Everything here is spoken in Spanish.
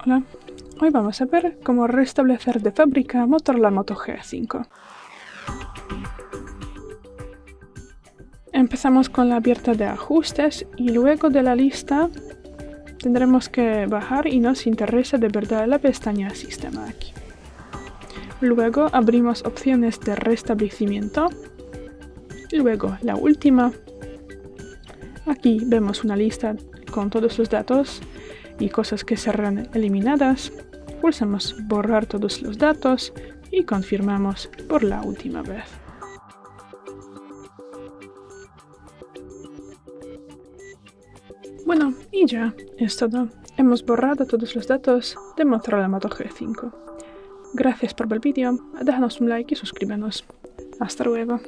Hola, hoy vamos a ver cómo restablecer de fábrica Motorola Moto G05. Empezamos con la abierta de ajustes y luego de la lista tendremos que bajar y nos interesa de verdad la pestaña Sistema aquí. Luego abrimos opciones de restablecimiento. Luego la última. Aquí vemos una lista con todos los datos y cosas que serán eliminadas. Pulsamos borrar todos los datos y confirmamos por la última vez. Bueno, y ya es todo. Hemos borrado todos los datos de Motorola Moto G05. Gracias por ver el vídeo, déjanos un like y suscríbenos. Hasta luego.